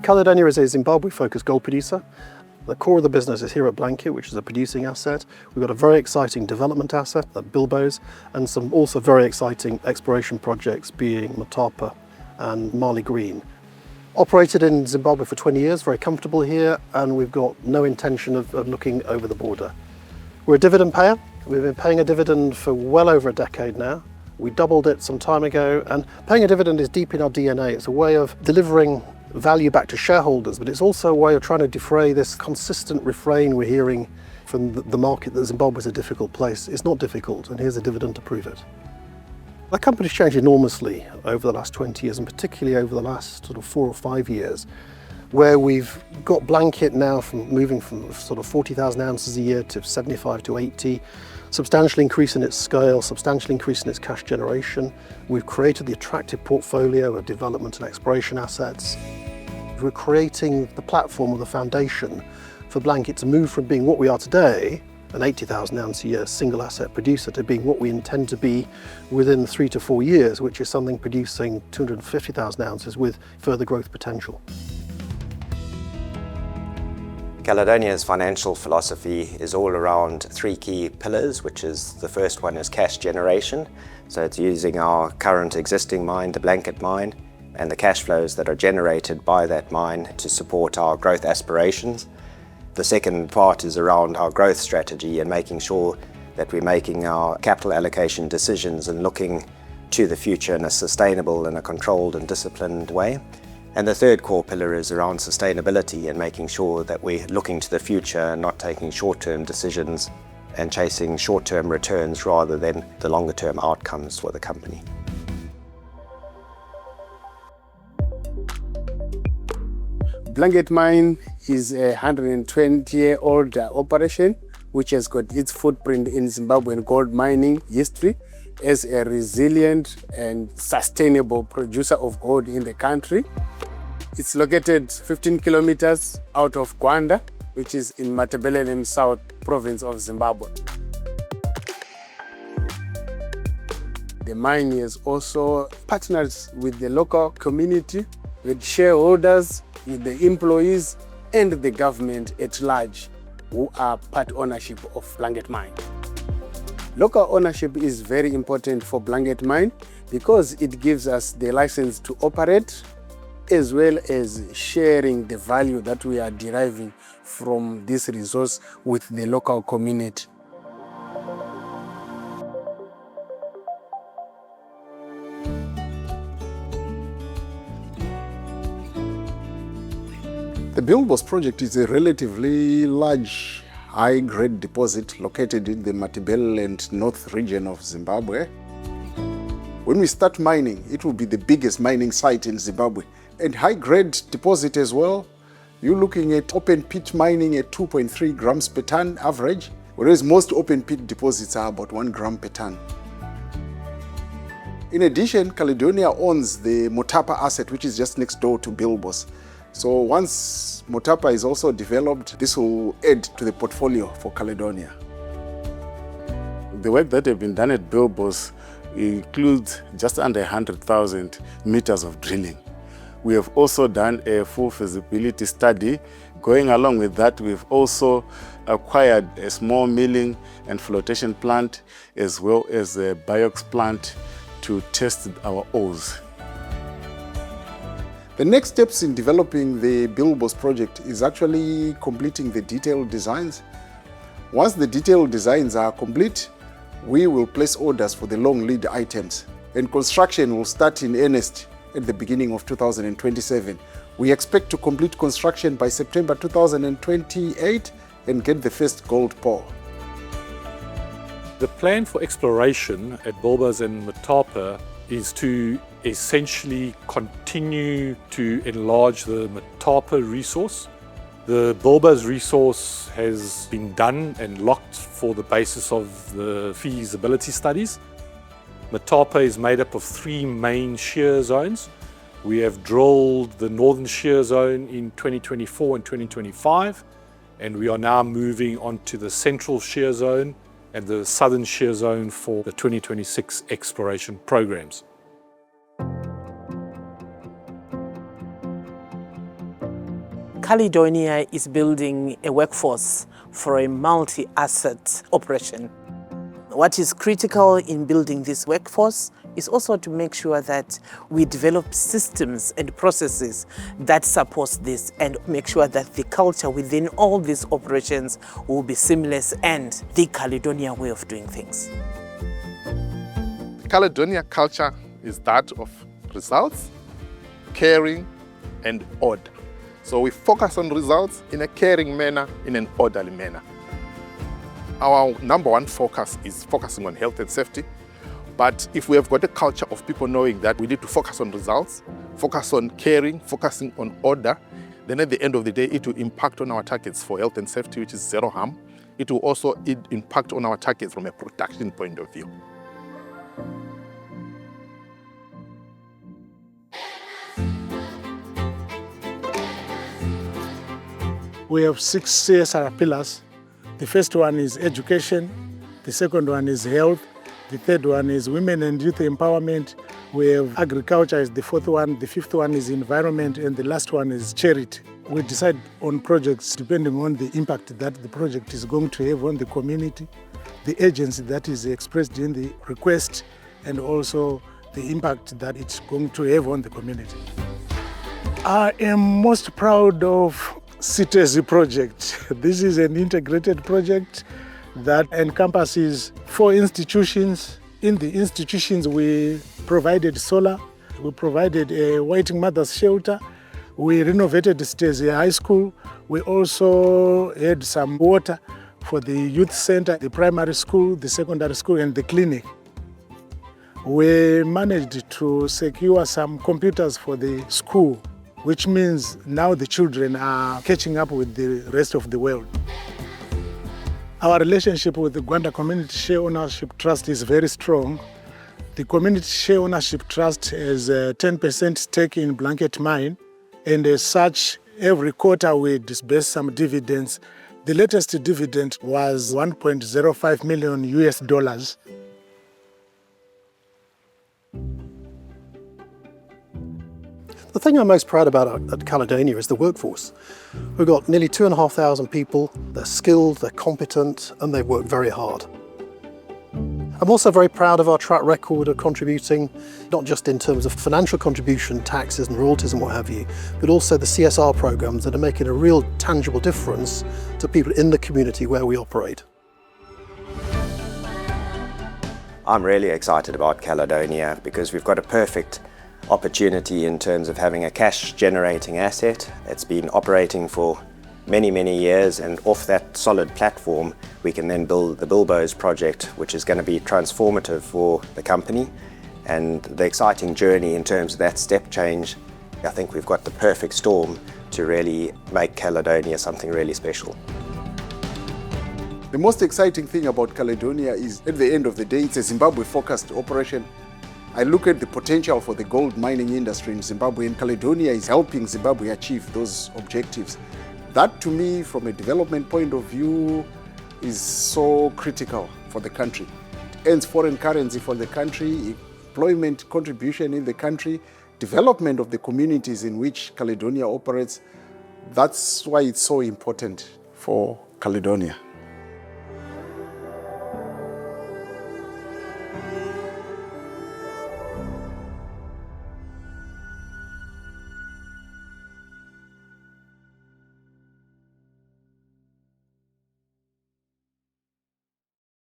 Caledonia is a Zimbabwe-focused gold producer. The core of the business is here at Blanket, which is a producing asset. We've got a very exciting development asset at Bilboes and some also very exciting exploration projects being Motapa and Mali Green. Operated in Zimbabwe for 20 years, very comfortable here, and we've got no intention of looking over the border. We're a dividend payer. We've been paying a dividend for well over a decade now. We doubled it some time ago, and paying a dividend is deep in our DNA. It's a way of delivering value back to shareholders, but it's also a way of trying to defray this consistent refrain we're hearing from the market that Zimbabwe is a difficult place. It's not difficult, and here's a dividend to prove it. The company's changed enormously over the last 20 years, and particularly over the last sort of 4 or 5 years, where we've got Blanket now moving from sort of 40,000 ounces a year to 75 to 80, substantially increasing its scale, substantially increasing its cash generation. We've created the attractive portfolio of development and exploration assets. We're creating the platform or the foundation for Blanket to move from being what we are today, an 80,000 ounce a year single asset producer, to being what we intend to be within 3 to 4 years, which is something producing 250,000 ounces with further growth potential. Caledonia's financial philosophy is all around 3 key pillars, which is the first one is cash generation. So it's using our current existing mine, the Blanket mine, and the cash flows that are generated by that mine to support our growth aspirations. The second part is around our growth strategy and making sure that we're making our capital allocation decisions and looking to the future in a sustainable and a controlled and disciplined way. And the third core pillar is around sustainability and making sure that we're looking to the future and not taking short-term decisions and chasing short-term returns rather than the longer-term outcomes for the company. Blanket Mine is a 120-year-old operation which has got its footprint in Zimbabwean gold mining history as a resilient and sustainable producer of gold in the country. It's located 15 kilometers out of Gwanda, which is in Matabeleland South province of Zimbabwe. The mine is also partners with the local community, with shareholders, with the employees and the government at large, who are part ownership of Blanket Mine. Local ownership is very important for Blanket Mine because it gives us the license to operate, as well as sharing the value that we are deriving from this resource with the local community. The Bilboes project is a relatively large, high-grade deposit located in the Matabeleland North region of Zimbabwe. When we start mining, it will be the biggest mining site in Zimbabwe. And high-grade deposit as well. You're looking at open pit mining at 2.3 grams per ton average, whereas most open pit deposits are about 1 gram per ton. In addition, Caledonia owns the Motapa asset, which is just next door to Bilboes. So once Motapa is also developed, this will add to the portfolio for Caledonia. The work that has been done at Bilboes includes just under 100,000 meters of drilling. We have also done a full feasibility study. Going along with that, we've also acquired a small milling and flotation plant, as well as a biox plant to test our ores. The next steps in developing the Bilboes project is actually completing the detailed designs. Once the detailed designs are complete, we will place orders for the long lead items, and construction will start in earnest at the beginning of 2027. We expect to complete construction by September 2028 and get the first gold pour. The plan for exploration at Bilboes and Motapa is to essentially continue to enlarge the Motapa resource. The Bilboes resource has been done and locked for the basis of the feasibility studies. Motapa is made up of 3 main shear zones. We have drilled the northern shear zone in 2024 and 2025, and we are now moving on to the central shear zone and the southern shear zone for the 2026 exploration programs. Caledonia is building a workforce for a multi-asset operation. What is critical in building this workforce is also to make sure that we develop systems and processes that support this and make sure that the culture within all these operations will be seamless and the Caledonia way of doing things. The Caledonia culture is that of results, caring, and order. So we focus on results in a caring manner, in an orderly manner. Our number one focus is focusing on health and safety. But if we have got a culture of people knowing that we need to focus on results, focus on caring, focusing on order, then at the end of the day, it will impact on our targets for health and safety, which is zero harm. It will also impact on our targets from a production point of view. We have 6 CSR pillars. The first one is education, the second one is health, the third one is women and youth empowerment. We have agriculture is the fourth one, the fifth one is environment, and the last one is charity. We decide on projects depending on the impact that the project is going to have on the community, the agency that is expressed in the request, and also the impact that it's going to have on the community. I am most proud of CITES project. This is an integrated project that encompasses 4 institutions. In the institutions, we provided solar, we provided a waiting mother's shelter, we renovated Stacey High School, we also had some water for the youth center, the primary school, the secondary school, and the clinic. We managed to secure some computers for the school, which means now the children are catching up with the rest of the world. Our relationship with the Gwanda Community Share Ownership Trust is very strong. The Community Share Ownership Trust has a 10% stake in Blanket Mine, and as such, every quarter we disburse some dividends. The latest dividend was $1.05 million US. The thing I'm most proud about at Caledonia is the workforce. We've got nearly 2,500 people. They're skilled, they're competent, and they work very hard. I'm also very proud of our track record of contributing, not just in terms of financial contribution, taxes and royalties and what have you, but also the CSR programs that are making a real tangible difference to people in the community where we operate. I'm really excited about Caledonia because we've got a perfect opportunity in terms of having a cash generating asset. It's been operating for many years, and off that solid platform we can then build the Bilboes project, which is going to be transformative for the company, and the exciting journey in terms of that step change. I think we've got the perfect storm to really make Caledonia something really special. The most exciting thing about Caledonia is, at the end of the day, it's a Zimbabwe-focused operation. I look at the potential for the gold mining industry in Zimbabwe, and Caledonia is helping Zimbabwe achieve those objectives. That, to me, from a development point of view, is so critical for the country. It earns foreign currency for the country, employment contribution in the country, development of the communities in which Caledonia operates. That's why it's so important for Caledonia.